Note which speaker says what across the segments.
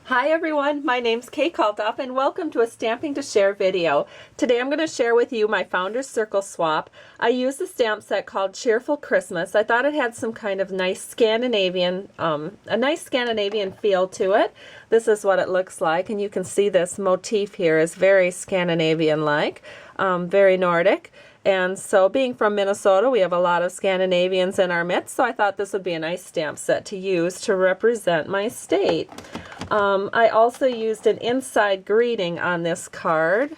Speaker 1: Hi everyone, my name's Kalthoff and welcome to a Stamping to Share video. Today I'm going to share with you my Founder's Circle swap. I used a stamp set called Cheerful Christmas. I thought it had some kind of nice Scandinavian, feel to it. This is what it looks like, and you can see this motif here is very Scandinavian-like, very Nordic. And so being from Minnesota, we have a lot of Scandinavians in our midst, so I thought this would be a nice stamp set to use to represent my state. I also used an inside greeting on this card.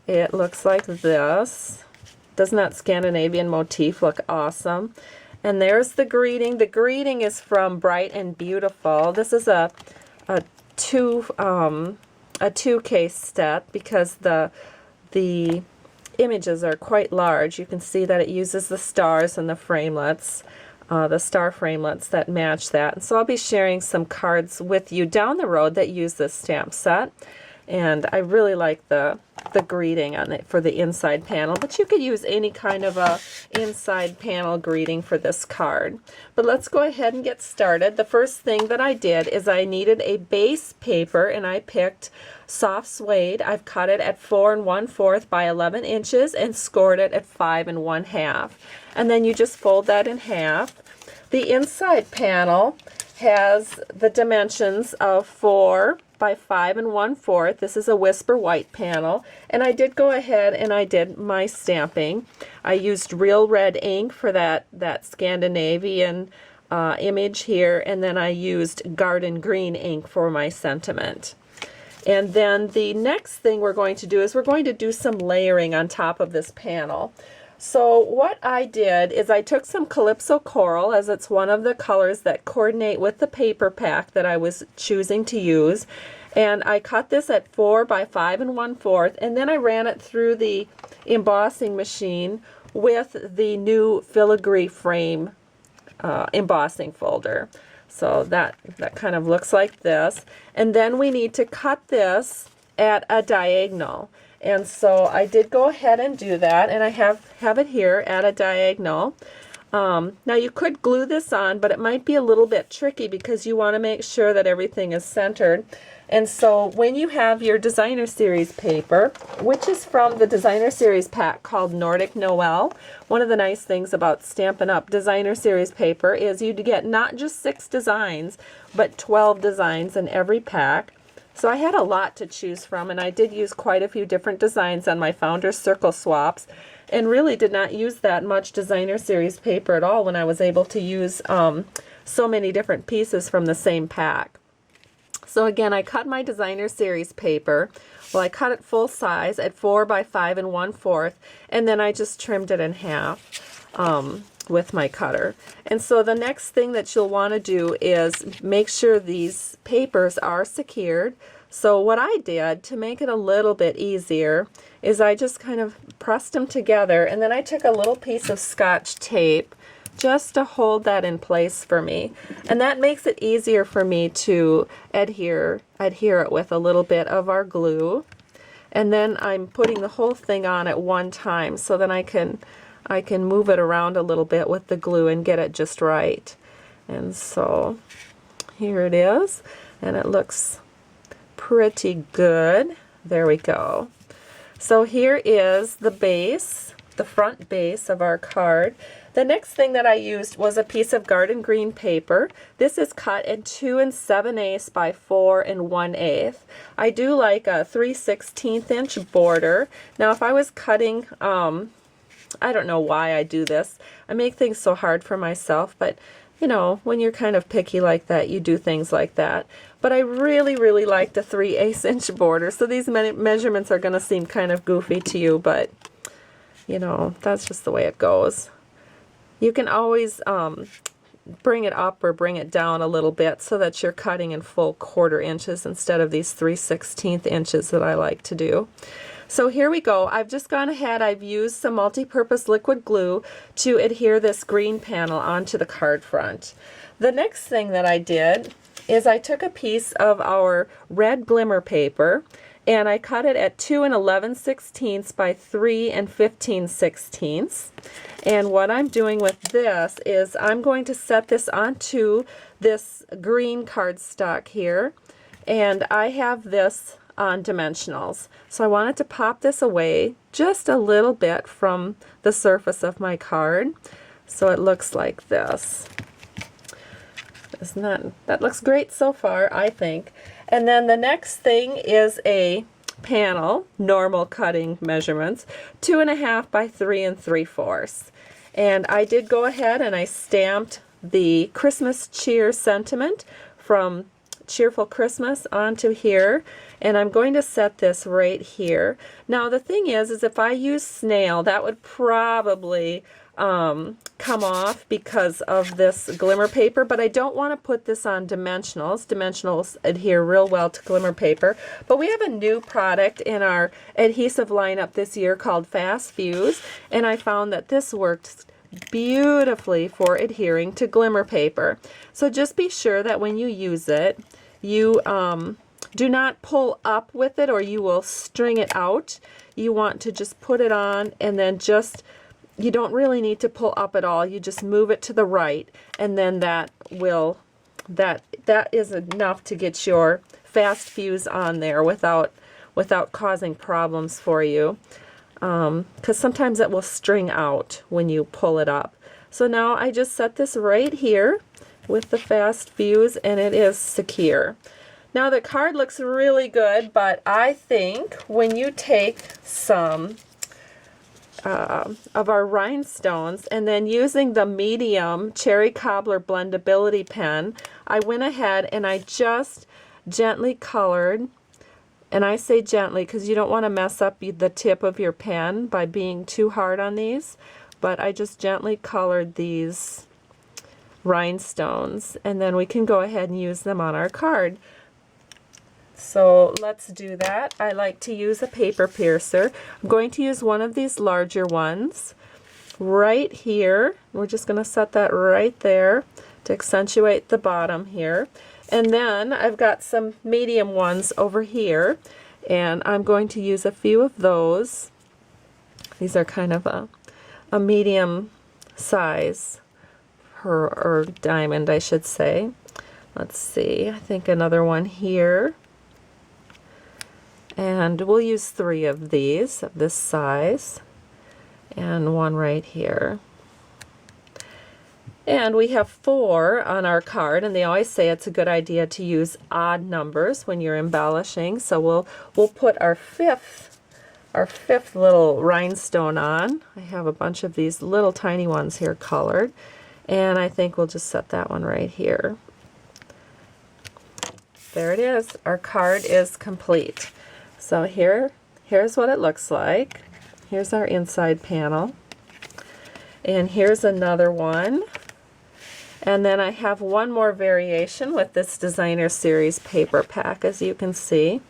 Speaker 1: It looks like this. Doesn't that Scandinavian motif look awesome? And there's the greeting. The greeting is from Bright and Beautiful. This is a two case set because the images are quite large. You can see that it uses the stars and the framelets, the star framelets that match that. And so I'll be sharing some cards with you down the road that use this stamp set. And I really like the greeting on it for the inside panel, but you could use any kind of a inside panel greeting for this card. But let's go ahead and get started. The first thing that I did is I needed a base paper, and I picked soft suede. I've cut it at 4 1/4 by 11 inches and scored it at 5 1/2. And then you just fold that in half. The inside panel has the dimensions of 4 by 5 1/4. This is a Whisper White panel, and I did go ahead and I did my stamping. I used real red ink for that Scandinavian image here, and then I used garden green ink for my sentiment. And then the next thing we're going to do is we're going to do some layering on top of this panel. So what I did is I took some Calypso Coral, as it's one of the colors that coordinate with the paper pack that I was choosing to use, and I cut this at 4 by 5 1/4, and then I ran it through the embossing machine with the new filigree frame embossing folder. So that kind of looks like this. And then we need to cut this at a diagonal. And so I did go ahead and do that, and I have it here at a diagonal. Now you could glue this on, but it might be a little bit tricky because you want to make sure that everything is centered. And so when you have your designer series paper, which is from the designer series pack called Nordic Noel, one of the nice things about Stampin' Up! Designer series paper is you get not just 6 designs, but 12 designs in every pack. So I had a lot to choose from, and I did use quite a few different designs on my Founder's Circle swaps, and really did not use that much designer series paper at all when I was able to use so many different pieces from the same pack. So again, I cut my designer series paper. Well, I cut it full size at 4 by 5 1/4, and then I just trimmed it in half with my cutter. And so the next thing that you'll want to do is make sure these papers are secured. So what I did to make it a little bit easier is I just kind of pressed them together, and then I took a little piece of Scotch tape just to hold that in place for me. And that makes it easier for me to adhere it with a little bit of our glue. And then I'm putting the whole thing on at one time so that I can move it around a little bit with the glue and get it just right. And so here it is, and it looks pretty good. There we go. So here is the base, the front base of our card. The next thing that I used was a piece of garden green paper. This is cut in 2 7/8 by 4 1/8. I do like a 3/16 inch border. Now if I was cutting, I don't know why I do this. I make things so hard for myself, but you know, when you're kind of picky like that, you do things like that. But I really, really like the 3/8 inch border. So these measurements are going to seem kind of goofy to you, but you know, that's just the way it goes. You can always bring it up or bring it down a little bit so that you're cutting in full 1/4 inches instead of these 3/16 inches that I like to do. So here we go. I've just gone ahead, I've used some multi-purpose liquid glue to adhere this green panel onto the card front. The next thing that I did is I took a piece of our red glimmer paper and I cut it at 2 11/16 by 3 15/16. And what I'm doing with this is I'm going to set this onto this green cardstock here, and I have this on dimensionals. So I wanted to pop this away just a little bit from the surface of my card. So it looks like this. That looks great so far, I think. And then the next thing is a panel, normal cutting measurements, 2.5 by 3 3/4. And I did go ahead and I stamped the Christmas cheer sentiment from Cheerful Christmas onto here, and I'm going to set this right here. Now the thing is if I use snail, that would probably come off because of this glimmer paper, but I don't want to put this on dimensionals. Dimensionals adhere real well to glimmer paper, but we have a new product in our adhesive lineup this year called Fast Fuse, and I found that this worked beautifully for adhering to glimmer paper. So just be sure that when you use it, you do not pull up with it or you will string it out. You want to just put it on and then you don't really need to pull up at all. You just move it to the right, and then that is enough to get your Fast Fuse on there without causing problems for you. Because sometimes it will string out when you pull it up. So now I just set this right here with the Fast Fuse, and it is secure. Now the card looks really good, but I think when you take some of our rhinestones and then using the medium Cherry Cobbler blendability pen, I went ahead and I just gently colored. And I say gently because you don't want to mess up the tip of your pen by being too hard on these, but I just gently colored these rhinestones, and then we can go ahead and use them on our card. So let's do that. I like to use a paper piercer. I'm going to use one of these larger ones right here. We're just going to set that right there to accentuate the bottom here. And then I've got some medium ones over here, and I'm going to use a few of those. These are kind of a medium size, or diamond, I should say. Let's see, I think another one here. And we'll use 3 of these of this size, and one right here. And we have 4 on our card, and they always say it's a good idea to use odd numbers when you're embellishing. So we'll put our fifth little rhinestone on. I have a bunch of these little tiny ones here colored, and I think we'll just set that one right here. There it is. Our card is complete. So here's what it looks like. Here's our inside panel, and here's another one. And then I have one more variation with this Designer Series paper pack, as you can see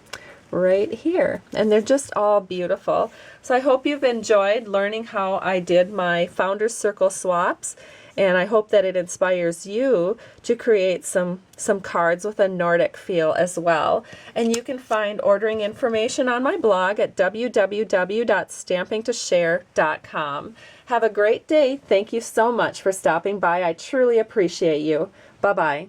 Speaker 1: right here. And they're just all beautiful. So I hope you've enjoyed learning how I did my Founder's Circle swaps, and I hope that it inspires you to create some cards with a Nordic feel as well. And you can find ordering information on my blog at www.stampingtoshare.com. Have a great day. Thank you so much for stopping by. I truly appreciate you. Bye-bye.